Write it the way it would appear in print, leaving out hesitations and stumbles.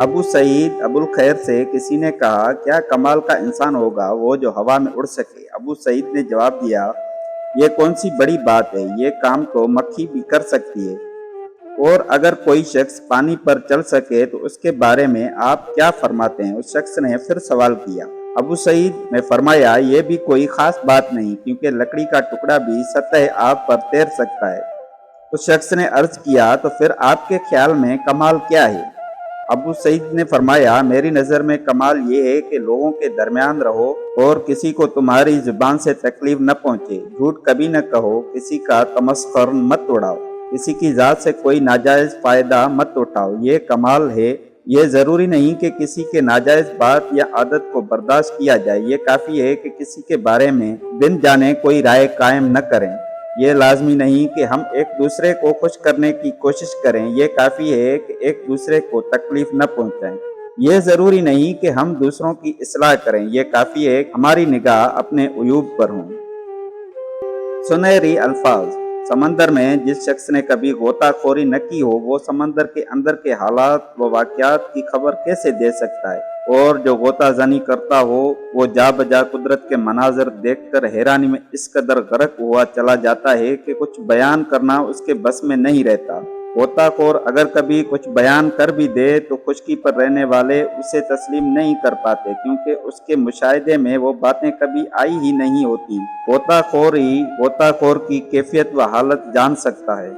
ابو سعید ابوالخیر سے کسی نے کہا، کیا کمال کا انسان ہوگا وہ جو ہوا میں اڑ سکے؟ ابو سعید نے جواب دیا، یہ کون سی بڑی بات ہے، یہ کام تو مکھی بھی کر سکتی ہے، اور اگر کوئی شخص پانی پر چل سکے تو اس کے بارے میں آپ کیا فرماتے ہیں؟ اس شخص نے پھر سوال کیا۔ ابو سعید نے فرمایا، یہ بھی کوئی خاص بات نہیں، کیونکہ لکڑی کا ٹکڑا بھی سطح آب پر تیر سکتا ہے۔ اس شخص نے عرض کیا، تو پھر آپ کے خیال میں کمال کیا ہے؟ ابو سعید نے فرمایا، میری نظر میں کمال یہ ہے کہ لوگوں کے درمیان رہو اور کسی کو تمہاری زبان سے تکلیف نہ پہنچے، جھوٹ کبھی نہ کہو، کسی کا تمسخر مت اڑاؤ، کسی کی ذات سے کوئی ناجائز فائدہ مت اٹھاؤ، یہ کمال ہے۔ یہ ضروری نہیں کہ کسی کے ناجائز بات یا عادت کو برداشت کیا جائے، یہ کافی ہے کہ کسی کے بارے میں بن جانے کوئی رائے قائم نہ کریں۔ یہ لازمی نہیں کہ ہم ایک دوسرے کو خوش کرنے کی کوشش کریں، یہ کافی ہے کہ ایک دوسرے کو تکلیف نہ پہنچائیں۔ یہ ضروری نہیں کہ ہم دوسروں کی اصلاح کریں، یہ کافی ہے کہ ہماری نگاہ اپنے عیوب پر ہوں۔ سنہری الفاظ۔ سمندر میں جس شخص نے کبھی غوطہ خوری نہ کی ہو، وہ سمندر کے اندر کے حالات و واقعات کی خبر کیسے دے سکتا ہے؟ اور جو غوطہ زنی کرتا ہو، وہ جا بجا قدرت کے مناظر دیکھ کر حیرانی میں اس قدر غرق ہوا چلا جاتا ہے کہ کچھ بیان کرنا اس کے بس میں نہیں رہتا۔ غوطہ خور اگر کبھی کچھ بیان کر بھی دے تو خشکی پر رہنے والے اسے تسلیم نہیں کر پاتے، کیونکہ اس کے مشاہدے میں وہ باتیں کبھی آئی ہی نہیں ہوتی۔ غوطہ خور ہی غوطہ خور کی کیفیت و حالت جان سکتا ہے۔